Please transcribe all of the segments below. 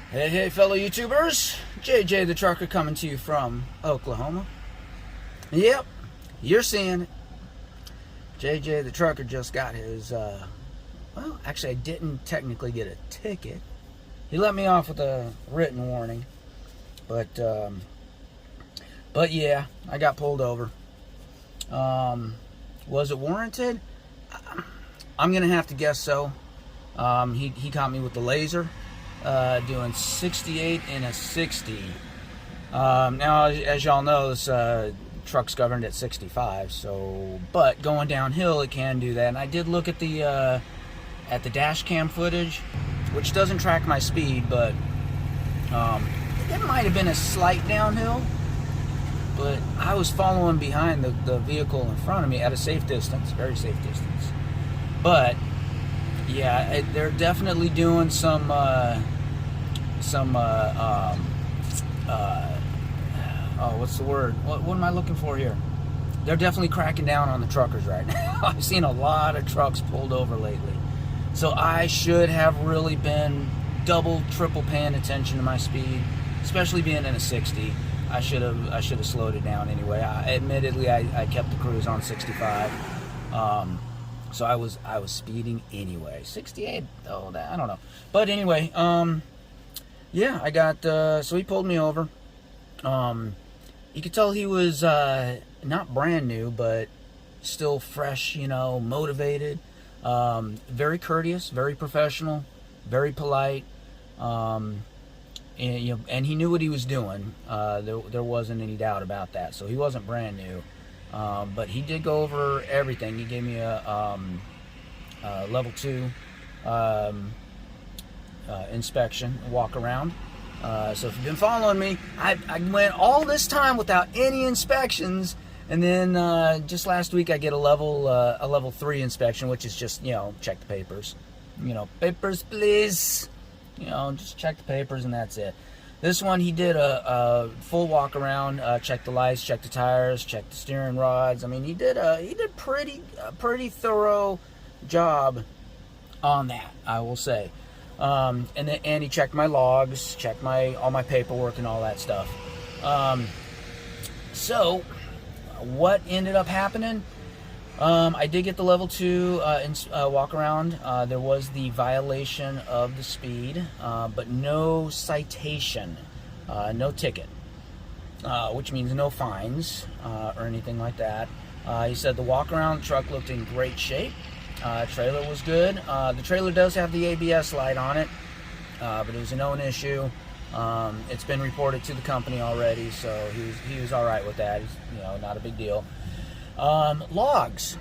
Hey, hey, fellow YouTubers. JJ the Trucker coming to you from Oklahoma. Yep, you're seeing it. JJ the Trucker just got his, well, actually I didn't technically get a ticket. He let me off with a written warning. But yeah, I got pulled over. Was it warranted? I'm going to have to guess so. He caught me with the laser. Doing 68 in a 60. Now, as y'all know, this truck's governed at 65. So, but going downhill, it can do that. And I did look at the dash cam footage, which doesn't track my speed, but it might have been a slight downhill. But I was following behind the vehicle in front of me at a safe distance, very safe distance. But yeah, they're definitely doing some what's the word? What am I looking for here? They're definitely cracking down on the truckers right now. I've seen a lot of trucks pulled over lately. So I should have really been double, triple paying attention to my speed, especially being in a 60. I should have slowed it down anyway. Admittedly, I kept the cruise on 65. So I was speeding anyway. 68, oh, I don't know. But anyway, yeah, I got, so he pulled me over. You could tell he was, not brand new, but still fresh, you know, motivated. Very courteous, very professional, very polite. And he knew what he was doing. There wasn't any doubt about that. So he wasn't brand new. But he did go over everything. He gave me a level 2 inspection, walk around. So if you've been following me, I went all this time without any inspections, and then just last week I get a level 3 inspection, which is just, you know, check the papers. You know, papers please. You know, just check the papers and that's it. This one, he did a full walk around, checked the lights, checked the tires, checked the steering rods. I mean, he did pretty thorough job on that, I will say. And he checked my logs, checked all my paperwork and all that stuff. So what ended up happening? I did get the level 2 walk around. There was the violation of the speed, but no citation, no ticket, which means no fines or anything like that. He said the walk around truck looked in great shape. Trailer was good. The trailer does have the ABS light on it, but it was a known issue. It's been reported to the company already, so he was all right with that. It's, you know, not a big deal. Logs.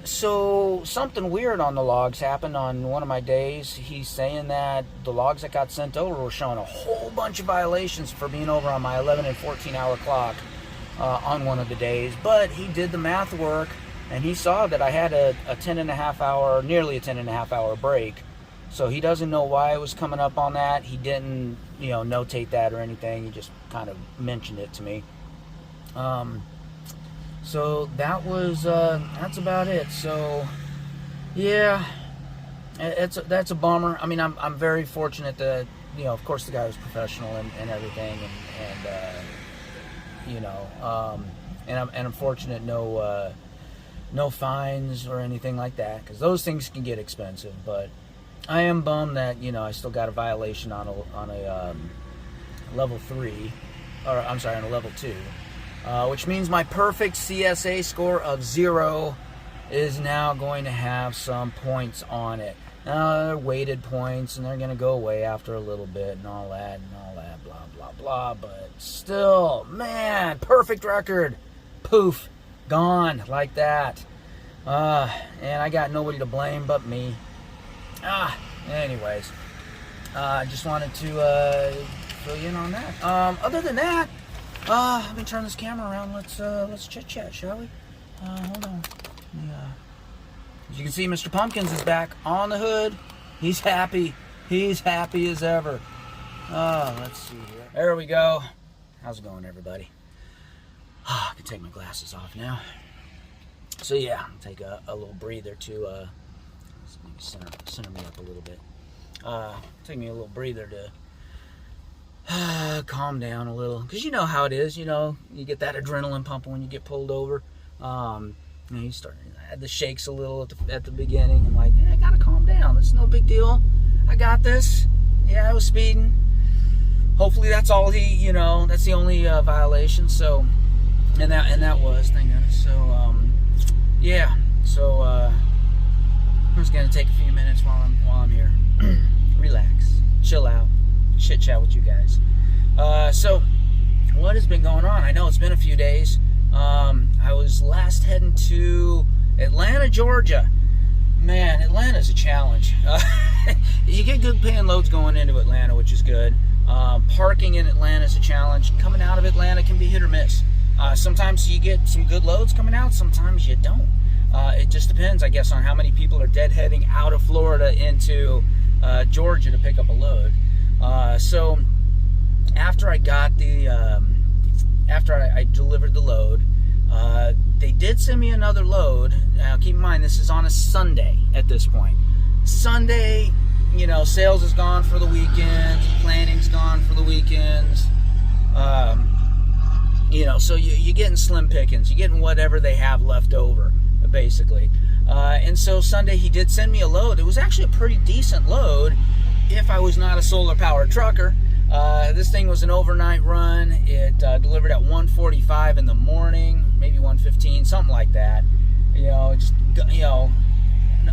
So something weird on the logs happened on one of my days. He's saying that the logs that got sent over were showing a whole bunch of violations for being over on my 11 and 14 hour clock on one of the days. But he did the math work and he saw that I had a 10.5 hour, nearly a 10.5 hour break. So he doesn't know why it was coming up on that. He didn't, you know, notate that or anything. He just kind of mentioned it to me. So that was, that's about it. So, yeah, that's a bummer. I mean, I'm very fortunate that, you know, of course the guy was professional and everything, and you know, and I'm fortunate no fines or anything like that, because those things can get expensive. But I am bummed that, you know, I still got a violation on a level 3, or I'm sorry, on a level 2. Which means my perfect CSA score of 0 is now going to have some points on it. Now, they're weighted points, and they're going to go away after a little bit and all that, blah, blah, blah. But still, man, perfect record. Poof, gone like that. And I got nobody to blame but me. Anyways, I just wanted to fill you in on that. Other than that, let me turn this camera around. Let's chit chat, shall we? Hold on. Yeah. As you can see, Mr. Pumpkins is back on the hood. He's happy. He's happy as ever. Let's see here. There we go. How's it going, everybody? I can take my glasses off now. So yeah, take a little breather to center me up a little bit. Take me a little breather calm down a little, because you know how it is. You know, you get that adrenaline pumping when you get pulled over. You start, I had the shakes a little at the beginning. I'm like, I gotta calm down. It's no big deal. I got this. Yeah, I was speeding. Hopefully that's all that's the only violation. So, and that was, thank goodness. So, yeah. So, I'm just gonna take a few minutes while I'm here, relax, chill out, chit chat with you guys. So, what has been going on? I know it's been a few days. I was last heading to Atlanta, Georgia. Man, Atlanta's a challenge. You get good paying loads going into Atlanta, which is good. Parking in Atlanta is a challenge. Coming out of Atlanta can be hit or miss. Sometimes you get some good loads coming out, sometimes you don't. It just depends, I guess, on how many people are deadheading out of Florida into Georgia to pick up a load. So after I got after I delivered the load, they did send me another load. Now keep in mind, this is on a Sunday at this point. Sunday, sales is gone for the weekends, planning's gone for the weekends. So you're getting slim pickings. You're getting whatever they have left over, basically. And so Sunday he did send me a load. It was actually a pretty decent load if I was not a solar-powered trucker. This thing was an overnight run. It delivered at 1:45 in the morning, maybe 1:15, something like that. An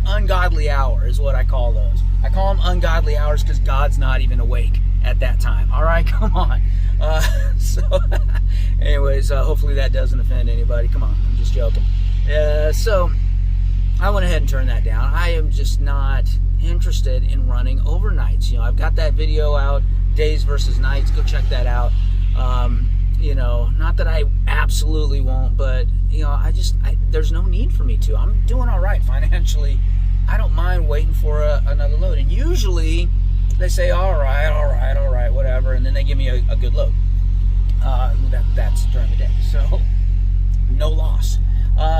ungodly hour is what I call those. I call them ungodly hours because God's not even awake at that time. All right, come on. Anyways, hopefully that doesn't offend anybody. Come on, I'm just joking. So I went ahead and turned that down. I am just not interested in running overnights. I've got that video out, days versus nights. Go check that out. Not that I absolutely won't, but there's no need for me to. I'm doing all right financially. I don't mind waiting for another load. And usually they say, all right, whatever, and then they give me a good load. That's during the day, so no loss.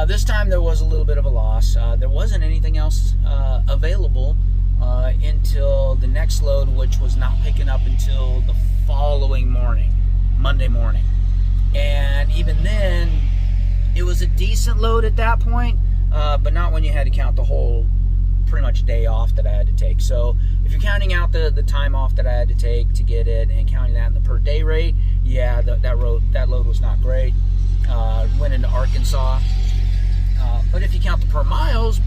This time there was a little bit of a loss. There wasn't anything else available until the next load, which was not picking up until the following morning, Monday morning. And even then, it was a decent load at that point, but not when you had to count the whole pretty much day off that I had to take. So if you're counting out the time off that I had to take to get it and counting that in the per day rate, yeah, that load was not great. Went into Arkansas. But if you count the per miles,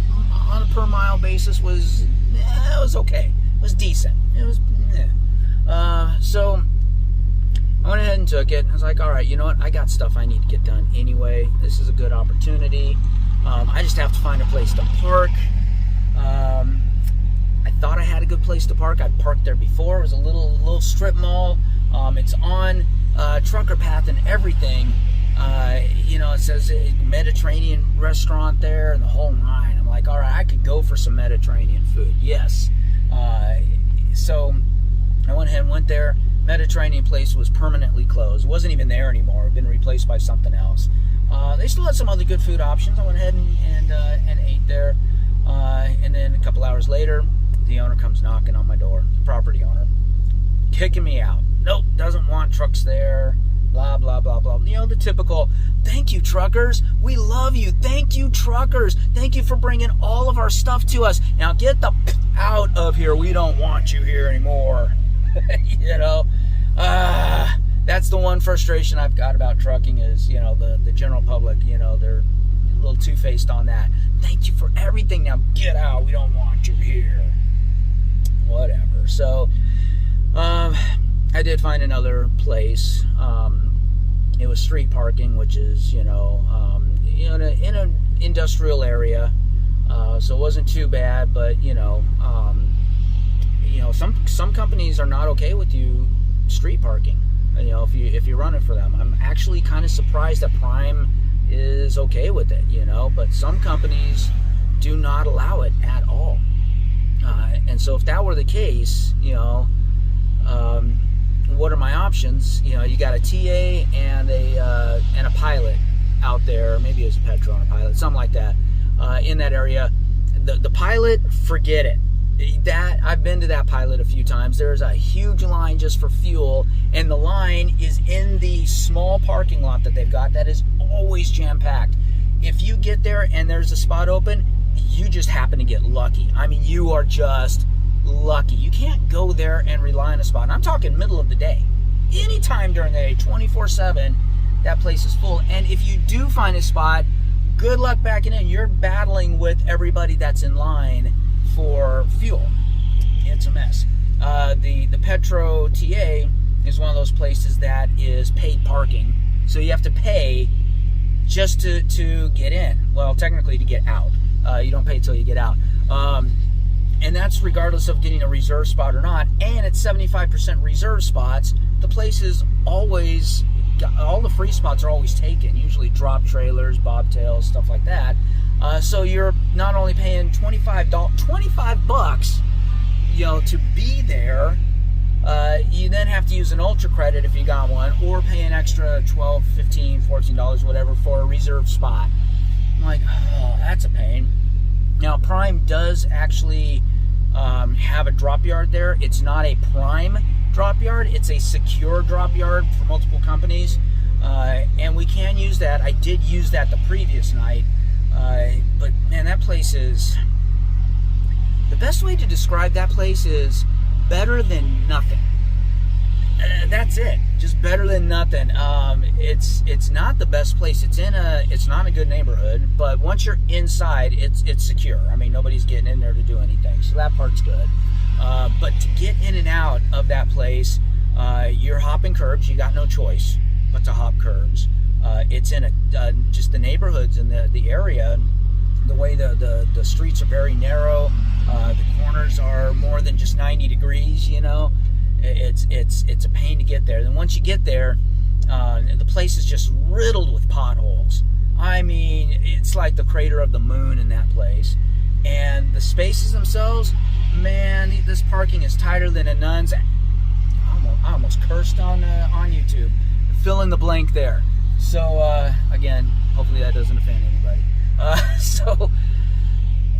on a per mile basis, it was okay. It was decent. It was, so I went ahead and took it. I was like, all right, you know what? I got stuff I need to get done anyway. This is a good opportunity. I just have to find a place to park. I thought I had a good place to park. I'd parked there before. It was a little strip mall. It's on Trucker Path and everything. It says Mediterranean restaurant there and the whole nine. I'm like, all right, I could go for some Mediterranean food. Yes. So I went ahead and went there. Mediterranean place was permanently closed. It wasn't even there anymore. It had been replaced by something else. They still had some other good food options. I went ahead and ate there. And then a couple hours later, the owner comes knocking on my door, the property owner, kicking me out. Nope, doesn't want trucks there, blah, blah, blah, blah. The typical, thank you, truckers. We love you. Thank you, truckers. Thank you for bringing all of our stuff to us. Now get the out of here. We don't want you here anymore. That's the one frustration I've got about trucking is, the general public, they're a little two-faced on that. Thank you for everything. Now get out. We don't want you here. Whatever. So, I did find another place. It was street parking, which is, in an industrial area. So it wasn't too bad, but, some companies are not okay with you street parking. If you run it for them. I'm actually kind of surprised that Prime is okay with it, but some companies do not allow it at all. And so if that were the case, what are my options? You got a TA and a pilot out there. Maybe it's a petrol and a pilot, something like that, in that area. The pilot, forget it. that I've been to that pilot a few times. There's a huge line just for fuel, and the line is in the small parking lot that they've got that is always jam-packed. If you get there and there's a spot open, you just happen to get lucky. I mean, you are just lucky. You can't go there and rely on a spot. And I'm talking middle of the day. Anytime during the day, 24/7, that place is full. And if you do find a spot, good luck backing in. You're battling with everybody that's in line for fuel. It's a mess. The Petro TA is one of those places that is paid parking. So you have to pay just to get in. Well, technically to get out. You don't pay till you get out. And that's regardless of getting a reserve spot or not. And it's 75% reserve spots. The place is always, all the free spots are always taken. Usually drop trailers, bobtails, stuff like that. So you're not only paying $25, you know, to be there. You then have to use an ultra credit if you got one, or pay an extra $12, $15, $14, whatever, for a reserve spot. I'm like, oh, that's a pain. Now, Prime does actually have a drop yard there. It's not a Prime drop yard. It's a secure drop yard for multiple companies. And we can use that. I did use that the previous night. But, man, that place is... The best way to describe that place is better than nothing. That's it. Just better than nothing. It's not the best place. It's not a good neighborhood, but once you're inside, it's secure. I mean, nobody's getting in there to do anything, so that part's good. But to get in and out of that place, you're hopping curbs. You got no choice but to hop curbs. It's in just the neighborhoods in the area. The way the streets are very narrow. The corners are more than just 90 degrees, you know. It's a pain to get there. Then once you get there, the place is just riddled with potholes. I mean, it's like the crater of the moon in that place. And the spaces themselves, man, this parking is tighter than a nun's. I almost cursed on YouTube. Fill in the blank there. So again, hopefully that doesn't offend anybody. So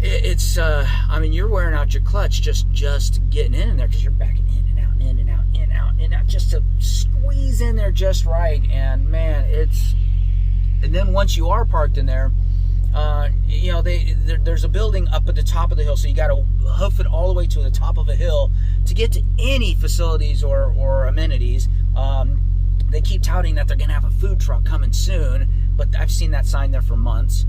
it's I mean, you're wearing out your clutch just getting in there, because you're backing in and out, in and out, in and out, in and out, just to squeeze in there just right. And man, and then once you are parked in there, you know, there's a building up at the top of the hill, so you got to hoof it all the way to the top of a hill to get to any facilities or amenities. They keep touting that they're going to have a food truck coming soon, but I've seen that sign there for months.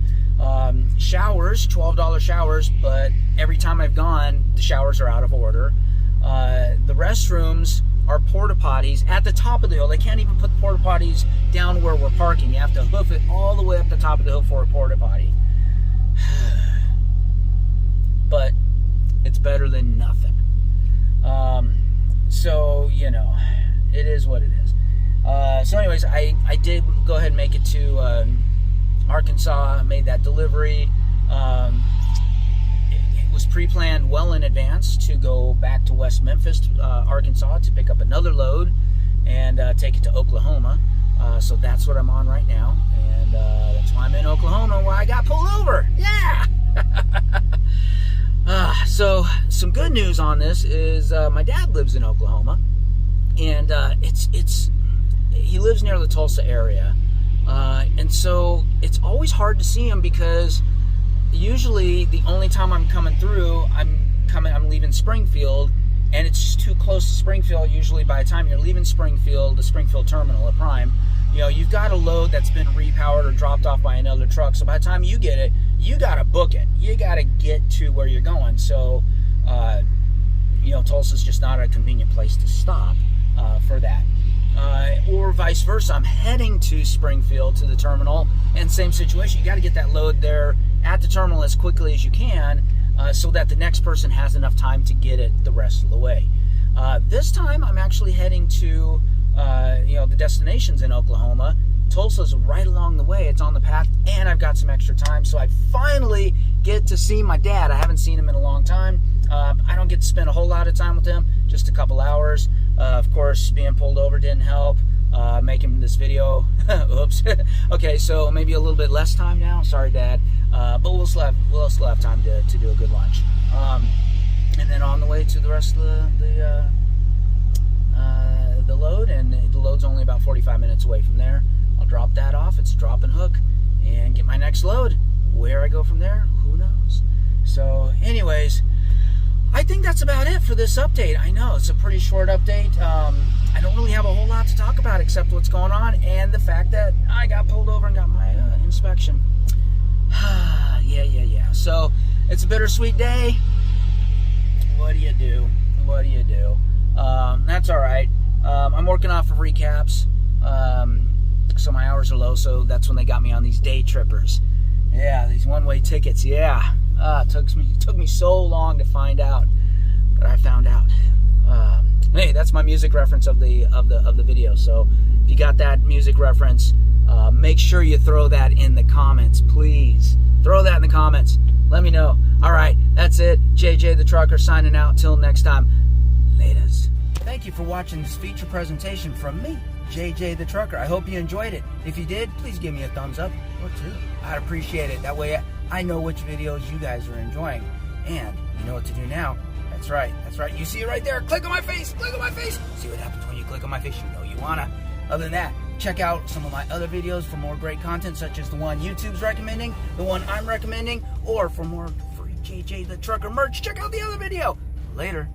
Showers, $12 showers, but every time I've gone, the showers are out of order. The restrooms are porta potties at the top of the hill. They can't even put porta potties down where we're parking. You have to hoof it all the way up the top of the hill for a porta potty. But it's better than nothing. So, you know, it is what it is. So anyways, I did go ahead and make it to Arkansas, made that delivery. It was pre-planned well in advance to go back to West Memphis, Arkansas, to pick up another load and take it to Oklahoma. So that's what I'm on right now, and that's why I'm in Oklahoma, where I got pulled over. Yeah! So some good news on this is my dad lives in Oklahoma, and he lives near the Tulsa area. And so it's always hard to see him, because usually the only time I'm coming through, I'm leaving Springfield, and it's just too close to Springfield. Usually by the time you're leaving Springfield, the Springfield terminal at Prime, you know, you've got a load that's been repowered or dropped off by another truck. So by the time you get it, you got to book it. You got to get to where you're going. So, you know, Tulsa's just not a convenient place to stop for that. Or vice versa. I'm heading to Springfield to the terminal, and same situation. You got to get that load there at the terminal as quickly as you can, so that the next person has enough time to get it the rest of the way. This time I'm actually heading to you know, the destinations in Oklahoma. Tulsa's right along the way. It's on the path, and I've got some extra time, so I finally get to see my dad. I haven't seen him in a long time. I don't get to spend a whole lot of time with him, just a couple hours. Of course, being pulled over didn't help. Making this video, oops. Okay, so maybe a little bit less time now. Sorry, Dad. But we'll still have time to do a good lunch. and then on the way to the rest of the load, and the load's only about 45 minutes away from there. I'll drop that off. It's a drop and hook, and get my next load. Where I go from there, who knows? So anyways, I think that's about it for this update. I know it's a pretty short update. I don't really have a whole lot to talk about except what's going on and the fact that I got pulled over and got my inspection. Yeah. So it's a bittersweet day. What do you do? What do you do? That's all right. I'm working off of recaps, so my hours are low, so that's when they got me on these day trippers. Yeah, these one-way tickets. Yeah, it took me so long to find out, but I found out. Hey, that's my music reference of the video. So if you got that music reference, make sure you throw that in the comments, please. Throw that in the comments. Let me know. All right, that's it. JJ the Trucker signing out. Till next time. Laters. Thank you for watching this feature presentation from me, JJ the Trucker. I hope you enjoyed it. If you did, please give me a thumbs up or two. I'd appreciate it. That way I know which videos you guys are enjoying. And you know what to do now. That's right. You see it right there. Click on my face. Click on my face. See what happens when you click on my face. You know you wanna. Other than that, check out some of my other videos for more great content, such as the one YouTube's recommending, the one I'm recommending, or for more free JJ the Trucker merch, check out the other video. Later.